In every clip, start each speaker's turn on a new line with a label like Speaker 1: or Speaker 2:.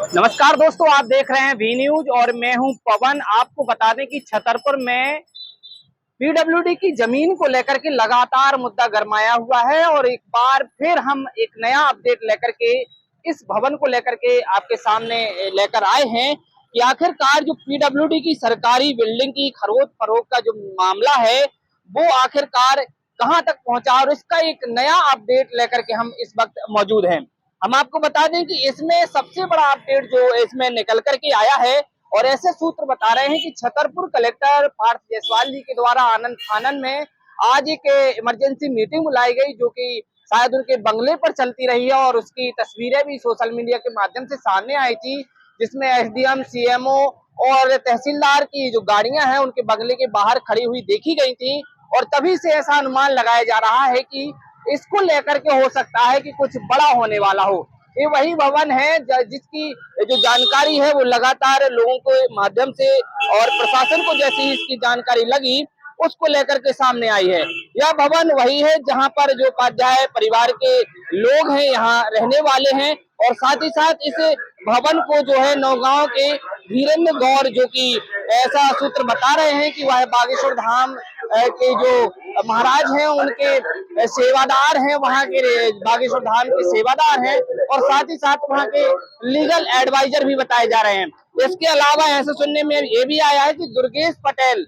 Speaker 1: नमस्कार दोस्तों, आप देख रहे हैं वी न्यूज और मैं हूं पवन। आपको बता दें कि छतरपुर में पीडब्ल्यूडी की जमीन को लेकर के लगातार मुद्दा गरमाया हुआ है और एक बार फिर हम एक नया अपडेट लेकर के इस भवन को लेकर के आपके सामने लेकर आए हैं कि आखिरकार जो पीडब्ल्यूडी की सरकारी बिल्डिंग की खरीद फरोख्त का जो मामला है वो आखिरकार कहां तक पहुंचा और इसका एक नया अपडेट लेकर के हम इस वक्त मौजूद हैं। हम आपको बता दें कि इसमें सबसे बड़ा अपडेट जो इसमें निकल करके आया है और ऐसे सूत्र बता रहे हैं कि छतरपुर कलेक्टर पार्थ जायसवाल जी के द्वारा आनंद फानन में आज एक इमरजेंसी मीटिंग बुलाई गई, जो कि शायद उनके बंगले पर चलती रही है और उसकी तस्वीरें भी सोशल मीडिया के माध्यम से सामने आई थी, जिसमें एसडीएम, सीएमओ और तहसीलदार की जो गाड़ियां हैं उनके बंगले के बाहर खड़ी हुई देखी गई थी। और तभी से ऐसा अनुमान लगाया जा रहा है कि इसको लेकर के हो सकता है कि कुछ बड़ा होने वाला हो। ये वही भवन है जिसकी जो जानकारी है वो लगातार लोगों के माध्यम से और प्रशासन को जैसे ही इसकी जानकारी लगी उसको लेकर के सामने आई है। यह भवन वही है जहां पर जो उपाध्याय परिवार के लोग हैं यहाँ रहने वाले हैं और साथ ही साथ इस भवन को जो है नौगांव के धीरेन्द्र गौर, जो कि ऐसा सूत्र बता रहे हैं कि वह बागेश्वर धाम के जो महाराज हैं उनके सेवादार हैं, वहां के बागेश्वर धाम के सेवादार हैं और साथ ही साथ वहां के लीगल एडवाइजर भी बताए जा रहे हैं। इसके अलावा ऐसे सुनने में ये भी आया है कि दुर्गेश पटेल,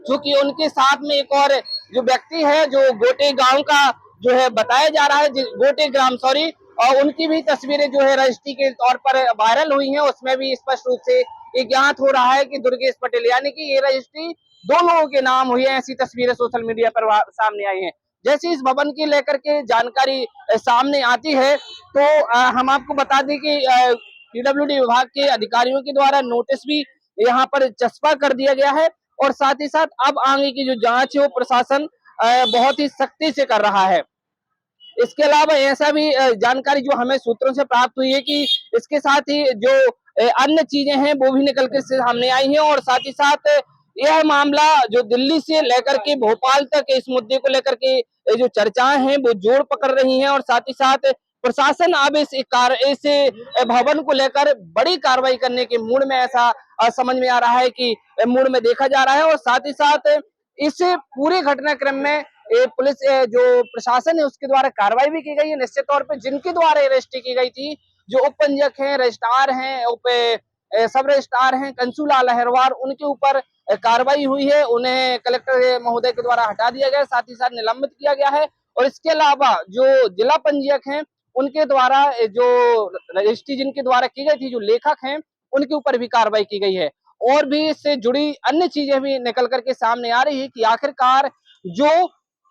Speaker 1: जो कि उनके साथ में एक और जो व्यक्ति है जो गोटे गांव का जो है बताया जा रहा है, गोटे ग्राम सॉरी, और उनकी भी तस्वीरें जो है रजिस्ट्री के तौर पर वायरल हुई हैं। उसमें भी स्पष्ट रूप से ये ज्ञात हो रहा है कि दुर्गेश पटेल, यानी कि ये रजिस्ट्री दो लोगों के नाम हुई है। ऐसी तस्वीरें सोशल मीडिया पर सामने आई हैं। जैसे इस भवन की लेकर के जानकारी सामने आती है तो हम आपको बता दें कि पीडब्ल्यूडी विभाग के अधिकारियों के द्वारा नोटिस भी यहाँ पर चस्पा कर दिया गया है और साथ ही साथ अब आगे की जो जांच है वो प्रशासन बहुत ही सख्ती से कर रहा है। इसके अलावा ऐसा भी जानकारी जो हमें सूत्रों से प्राप्त हुई है कि इसके साथ ही जो अन्य चीजें हैं वो भी निकल के सामने आई हैं और साथ ही साथ यह मामला जो दिल्ली से लेकर के भोपाल तक इस मुद्दे को लेकर के जो चर्चाएं हैं वो जोर पकड़ रही हैं और साथ ही साथ प्रशासन अब इस भवन को लेकर बड़ी कार्रवाई करने के मूड में, ऐसा समझ में आ रहा है कि मूड में देखा जा रहा है। और साथ ही साथ इस पूरे घटनाक्रम में पुलिस जो प्रशासन है उसके द्वारा कार्रवाई भी की गई है। निश्चित तौर पे जिनके द्वारा अरेस्ट की गई थी, जो उप पंजीयक हैं, रजिस्ट्रार हैं, सब रजिस्ट्रार हैं, कंसुलाल अहरवार, उनके ऊपर कार्रवाई हुई है। उन्हें कलेक्टर महोदय के द्वारा हटा दिया गया, साथ ही साथ निलंबित किया गया है। और इसके अलावा जो जिला पंजीयक हैं उनके द्वारा जो रजिस्ट्री जिनके द्वारा की गई थी, जो लेखक हैं, उनके ऊपर भी कार्रवाई की गई है। और भी इससे जुड़ी अन्य चीजें भी निकल करके सामने आ रही है कि आखिरकार जो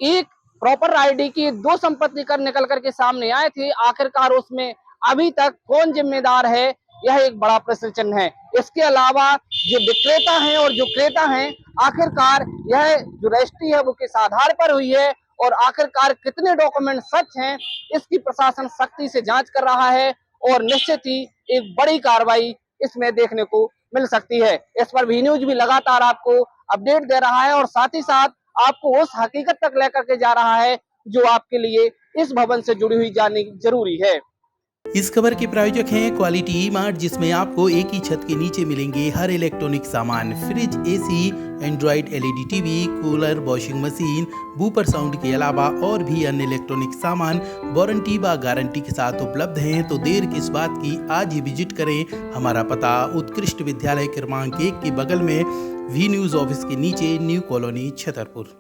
Speaker 1: एक प्रॉपर आईडी की दो संपत्ति कर निकल करके सामने आए थे, आखिरकार उसमें अभी तक कौन जिम्मेदार है, यह एक बड़ा प्रश्न चिन्ह है। इसके अलावा जो विक्रेता हैं और जो क्रेता हैं, आखिरकार यह जो रजिस्ट्री है वो किस आधार पर हुई है और आखिरकार कितने डॉक्यूमेंट सच हैं, इसकी प्रशासन सख्ती से जांच कर रहा है और निश्चित ही एक बड़ी कार्रवाई इसमें देखने को मिल सकती है। इस पर वी न्यूज भी लगातार आपको अपडेट दे रहा है और साथ ही साथ आपको उस हकीकत तक लेकर के जा रहा है जो आपके लिए इस भवन से जुड़ी हुई जाननी जरूरी है।
Speaker 2: इस खबर के प्रायोजक हैं क्वालिटी ई मार्ट, जिसमें आपको एक ही छत के नीचे मिलेंगे हर इलेक्ट्रॉनिक सामान, fridge, AC, Android LED TV, cooler, washing machine, woofer sound के अलावा और भी अन्य इलेक्ट्रॉनिक सामान वारंटी व गारंटी के साथ उपलब्ध हैं। तो देर किस बात की, आज ही विजिट करें। हमारा पता उत्कृष्ट विद्यालय क्रमांक 1 के बगल में वी न्यूज ऑफिस के नीचे, न्यू कॉलोनी, छतरपुर।